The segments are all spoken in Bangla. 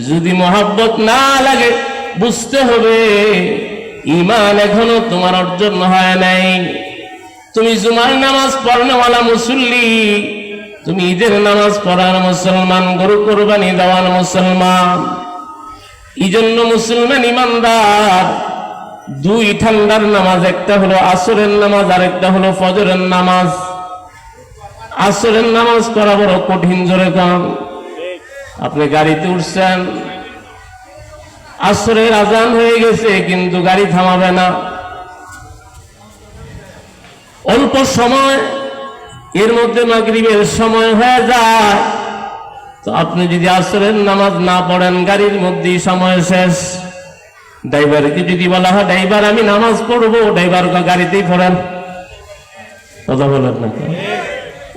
যদি মহব্বত না লাগে বুঝতে হবে ঈমান এখনো তোমার অর্জন হয় নাই। তুমি জুমার নামাজ পড়নেওয়ালা মুসল্লি, তুমি ঈদের নামাজ পড়ার মুসলমান, গরু কোরবানি দেওয়ার মুসলমান। এই জন্য মুসলমান ইমানদার দুই ঠান্ডার নামাজ, একটা হলো আসরের নামাজ আর একটা হলো ফজরের নামাজ। আসরের নামাজ পড়া বড় কঠিন, জোরে কাম। আপনি গাড়িতে উঠছেন, আসরের আজান হয়ে গেছে কিন্তু গাড়ি থামাবে না, অল্প সময় এর মধ্যে মাগরিবের সময় হয়ে যায়। তো আপনি যদি আসরের নামাজ না পড়েন গাড়ির মধ্যেই সময় শেষ। ড্রাইভারকে যদি বলা হয় ড্রাইভার আমি নামাজ পড়বো, ড্রাইভার গাড়িতেই পড়েন, কথা বলেন না।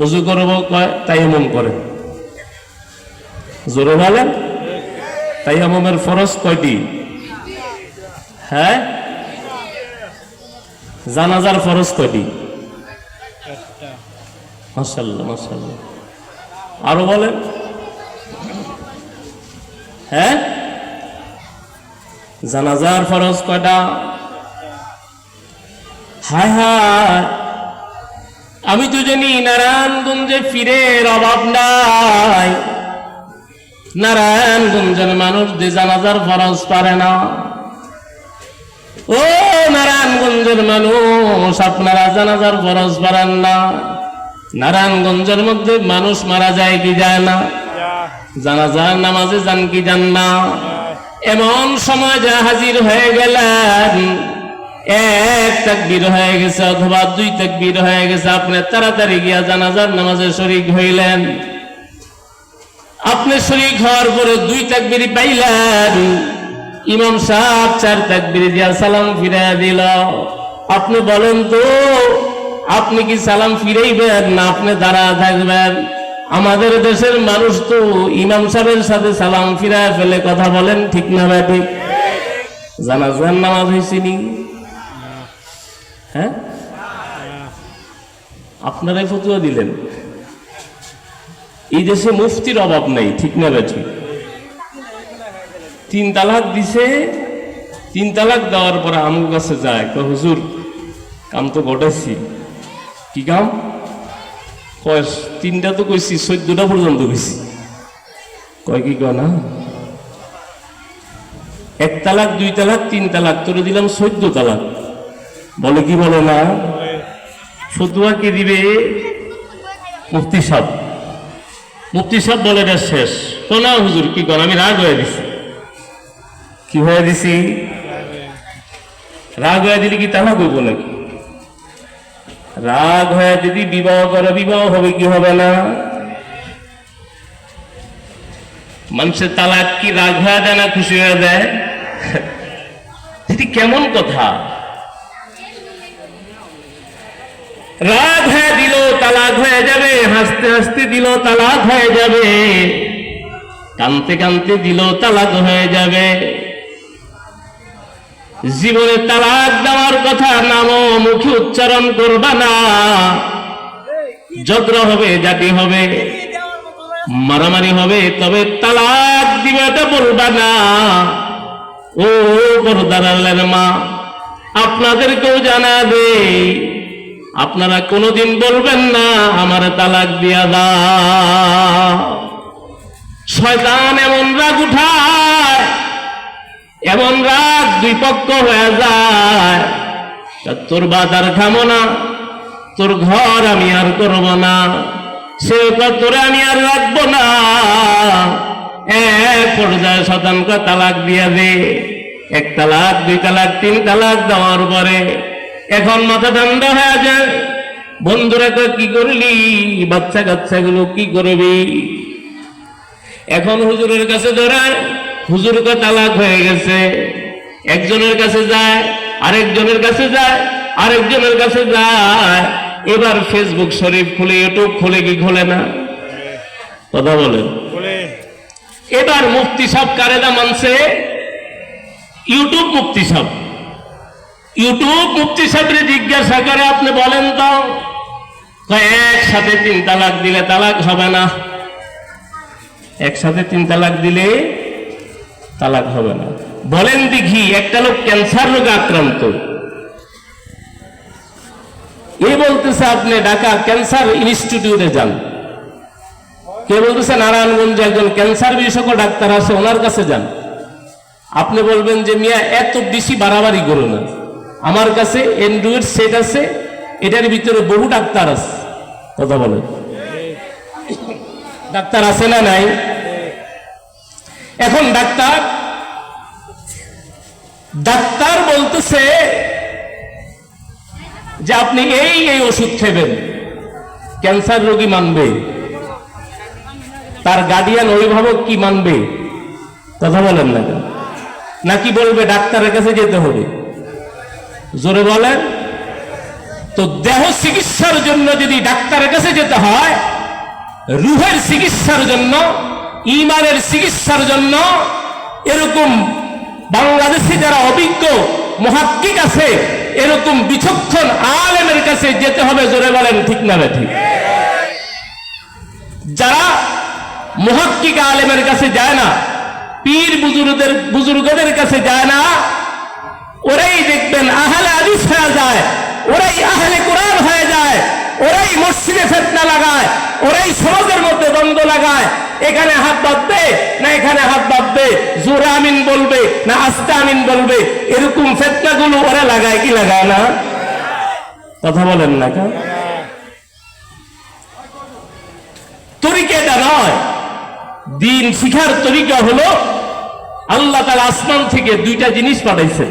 ওযু করবো কয় তায়াম্মুম করেন, জোরে বলেন। তায়াম্মুমের ফরজ কয়টি? হ্যাঁ, জানাজার ফরজ কয়টি? মাশাআল্লাহ মাশাআল্লাহ, আরো বলেন। হ্যাঁ, জানাজার ফরজ কয়টা? হায় হায়, আমি তো জানি নারায়ণগঞ্জে ফিরের অভাব নাই। নারায়ণগঞ্জের মানুষ যে জানাজার ফরজ পারে না। ও নারায়ণগঞ্জের মানুষ, আপনারা জানাজার ফরজ পারেন না। নারায়ণগঞ্জের মধ্যে মানুষ মারা যায় কি যায় না? জানাজার নামাজে যান কি যান না? এমন সময় যা হাজির হয়ে গেলেন, এক তাকবীর হয়ে গেছে অথবা দুই তাকবীর হয়ে গেছে, আপনি তাড়াতাড়ি গিয়া জানাজার নামাজে শরীক হইলেন। আপনি শরীক হওয়ার পরে দুই তাকবীর পাইলেন, ইমাম সাহেব চার তাকবীর দিয়া সালাম ফিরাইয়া দিল। আপনি বলেন তো, আপনি কি সালাম ফিরাইবেন না আপনি দাঁড়ায় থাকবেন? আমাদের দেশের মানুষ তো ইমাম সাহেবের সাথে সালাম ফিরায় ফেলে, কথা বলেন ঠিক না ঠিক? জানাজার নামাজ হয়েছিনি? হ্যাঁ, আপনারাই ফতুয়া দিলেন। এই দেশে মুফতির অভাব নেই, ঠিক না ঠিক? 3 তালাক দিছে, 3 তালাক দেওয়ার পরে আমার কাছে যায়, হুজুর কাম তো ঘটাইছি। কি কাম? 3টা তো কইছি, 14টা পর্যন্ত কইছি। কয় কি কয় না, 1 তালাক 2 তালাক 3 তালাক তোরে দিলাম 14 তালাক। বলে কি বলে না? ফতুয়া কি দিবে? মুফতি সাহেব। মুফতি সাহেব বলে এটা শেষ। তো না হুজুর কি কর, আমি রাগ হয়ে দিছি। কি হয়ে দিছি? রাগ হয়ে দিলে কি তালাক হইব নাকি? রাগ হয়ে যদি বিবাহ করে, বিবাহ হবে কি হবে না? মানুষের তালাক কি রাগ হয়ে দেয় না খুশি হয়ে দেয়? এটি কেমন কথা? রাগ হয়ে দিল তালাক হয়ে যাবে, হাসতে হাসতে দিল তালাক হয়ে যাবে, কানতে কানতে দিল তালাক হয়ে যাবে। জীবনে তালাক দেওয়ার কথা নামও মুখে উচ্চারণ করবা না। ঝগড়া হবে, জাতি হবে, মারামারি হবে, তবে তালাক দিবে এটা বলবা না। ও পর্দার আল্লাহর মা, আপনাদেরকেও জানাবে, আপনারা কোনোদিন বলবেন না আমার তালাক দিয়া দাও। শয়তান এমন রাগ উঠায়, এমন রাগ দুই পক্ষ হয়ে যায়, তোর বাজার খামো না, তোর ঘর আমি আর করব না, সে তোরে আমি আর রাখবো না। এক পর্যায়ে শতাংশ তালাক দিয়া দে। 1 তালাক 2 তালাক 3 তালাক দেওয়ার পরে এখন মাথা ঠান্ডা হয়ে যায়। বন্ধুরা কি করলি, বাচ্চা কাচ্চাগুলো কি করবি? এখন হুজুরের কাছে ধরায়, হুজুরকে তালাক হয়ে গেছে। একজনের কাছে যায়, আরেকজনের কাছে যায়, আরেকজনের কাছে যায়। এবার ফেসবুক শরীফ খুলে, ইউটিউব খুলে কি খোলে না? কথা বলেন। এবার মুফতি সাহেব কারেদা মানছে, ইউটিউব মুফতি সাহেব। ইউটিউব মুফতি সাহেবরে জিজ্ঞাসা করে, আপনি বলেন তো একসাথে 3 তালাক দিলে তালাক হবে না? একসাথে 3 তালাক দিলে তালাক হবে না। বলেন দেখি, একটা লোক ক্যান্সার রোগে আক্রান্ত, এ বলতেছে আপনি ঢাকা ক্যান্সার ইনস্টিটিউটে যান, কে বলতেছে নারায়ণগঞ্জে একজন ক্যান্সার বিশেষজ্ঞ ডাক্তার আছে, ওনার কাছে যান। আপনি বলবেন যে মিয়া এত বেশি বাড়াবাড়ি করো না, আমার কাছে অ্যান্ড্রয়েড সেট আছে, এটার ভিতরে বহু ডাক্তার আছে। কথা বলেন, ডাক্তার আছে না নাই? এখন ডাক্তার বলতেছে যে আপনি এই ওষুধ খাবেন, ক্যান্সার রোগী মানবে? তার গার্ডিয়ান অভিভাবক কি মানবে? কথা বলেন না, নাকি বলবে ডাক্তারের কাছে যেতে হবে? জোরে বলেন তো। দেহ চিকিৎসার জন্য যদি ডাক্তারের কাছে যেতে হয়, রুহের চিকিৎসার জন্য, ঈমানের চিকিৎসার জন্য এরকম বাংলাদেশে যারা অভিজ্ঞ মুহাক্কিক আছে, এরকম বিচক্ষণ আলেমের কাছে যেতে হবে। জোরে বলেন ঠিক না ঠিক? যারা মুহাক্কিক আলেমের কাছে যায় না, পীর বুজুর্গদের কাছে যায় না, ওরাই দেখবেন আহলে হাদিস হয়ে যায়, ওরাই আহলে কোরআন হয়ে যায়, ওরাই মসজিদে ফিতনা লাগায়, ওরাই সমাজের মধ্যে দ্বন্দ্ব লাগায়। এখানে হাত বাঁধবে না এখানে হাত বাঁধবে, জোরে আমিন বলবে না আস্তে আমিন বলবে, এরকম ফিতনাগুলো ওরা লাগায় কি লাগায় না? কথা বলেন না কেন? তরিকা এটা নয়। দিন শিখার তরিকা হলো আল্লাহ তাআলা আসমান থেকে দুইটা জিনিস পাঠাইছেন,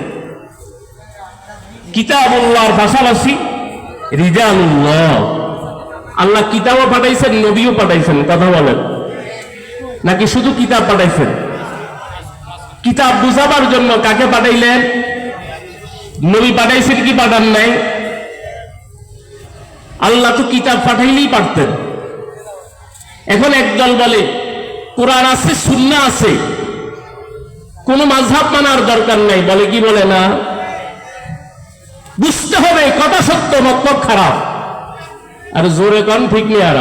কিতাবুল্লাহর পাশাপাশি রিজালুল্লাহ। আল্লাহ কিতাবও পাঠাইছেন, নবীও পাঠাইছেন। কথা বলেন, নাকি শুধু কিতাব পাঠাইছেন? কিতাব বুঝাবার জন্য কাকে পাঠাইলেন? নবী পাঠাইছেন কি পাঠান নাই? আল্লাহ তো কিতাব পাঠাইলেই পারতেন। এখন একদল বলে কোরআন আছে, সুন্নাহ আছে, কোন মাযহাব মানার দরকার নাই। বলে কি বলে না? বুঝতে হবে কথা সত্য, মতলব খারাপ। আর জোরে কোন ঠিক নেই। আর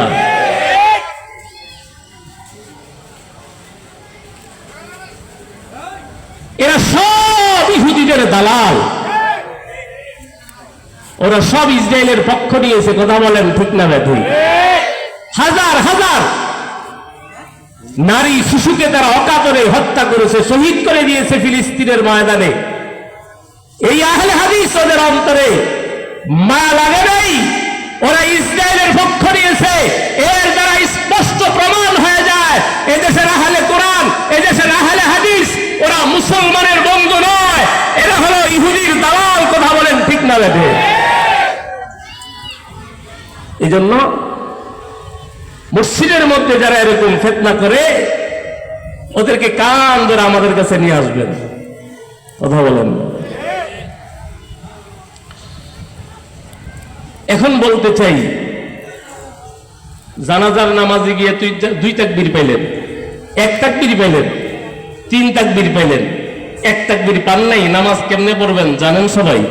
এরা সব ইহুদিদের দালাল, ওরা সব ইসরায়েলের পক্ষ নিয়েছে। কথা বলেন ঠিক না ঠিক? হাজার হাজার নারী শিশুকে তারা অকাতরে হত্যা করেছে, শহীদ করে দিয়েছে ফিলিস্তিনের ময়দানে। এই আহলে হাদিস ওদের অন্তরে মায়া লাগে নাই, ওরা ইসরায়েলের পক্ষ নিয়েছে। এর দ্বারা স্পষ্ট প্রমাণ হয়ে যায় এদেশের আহলে কোরআন, এদেশের আহলে হাদিস ওরা মুসলমানের বন্ধু নয়, এরা হলো ইহুদির দালাল। কথা বলেন ঠিক না বেঠে? এই জন্য মসজিদের মধ্যে যারা এরকম ফিতনা করে, ওদেরকে কান ধরে আমাদের কাছে নিয়ে আসবেন। কথা বলেন। এখন বলতে চাই, জানাজার নামাজে গিয়ে দুই তাকবীর পাইলেন, এক তাকবীর পাইলেন, তিন তাকবীর পাইলেন, এক তাকবীর পান নাই, নামাজ কেমনে পড়বেন জানেন সবাই?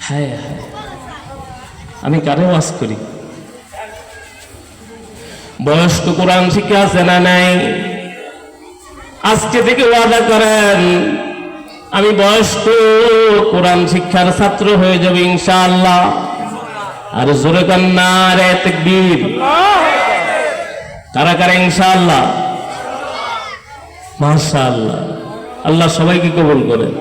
হায় হায়, আমি কারে ওয়াজ করি? বয়স্ক কোরআন শিক্ষা আছে না নাই? আজকে থেকে ওয়াদা করেন আমি বয়স্ক কোরআন শিক্ষার ছাত্র হয়ে যাব ইনশাআল্লাহ। আর জোরে কান্না রে তাকবীর। কারা কারা ইনশাআল্লাহ? মাশাআল্লাহ, আল্লাহ সবাইকে কবুল করেন।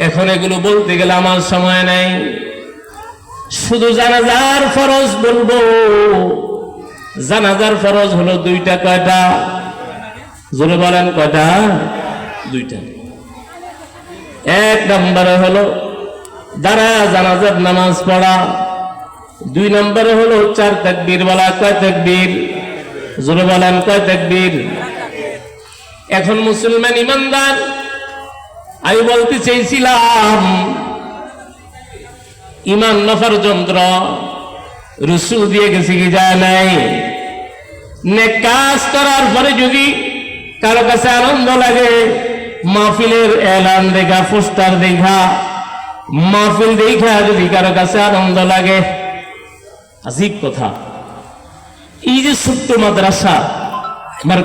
এখন এগুলো বলতে গেলে আমার সময় নাই, শুধু জানাজার ফরজ বলবো। জানাজার ফরজ হলো দুইটা। কয়টা? জোরে বলেন কয়টা? দুইটা। এক নম্বরে হলো দাঁড়ায় জানাজার নামাজ পড়া, দুই নম্বরে হলো চার তাকবীর বলা। কয় তাকবীর? জোরে বলেন কয় তাকবীর? এখন মুসলমান ইমানদার, আমি বলতে চেয়েছিলাম ইমান নফার যন্ত্র রসুল দিয়ে গেছে কি যায় নাই? নেক কাজ করার পরে যদি কারো কাছে আনন্দ লাগে, মাহফিলের এলান দেখা, পোস্টার দেখা, মাহফিল দেখা যদি কারো কাছে আনন্দ লাগে, আজীব কথা। এই যে ছোট্ট মাদ্রাসা, আমার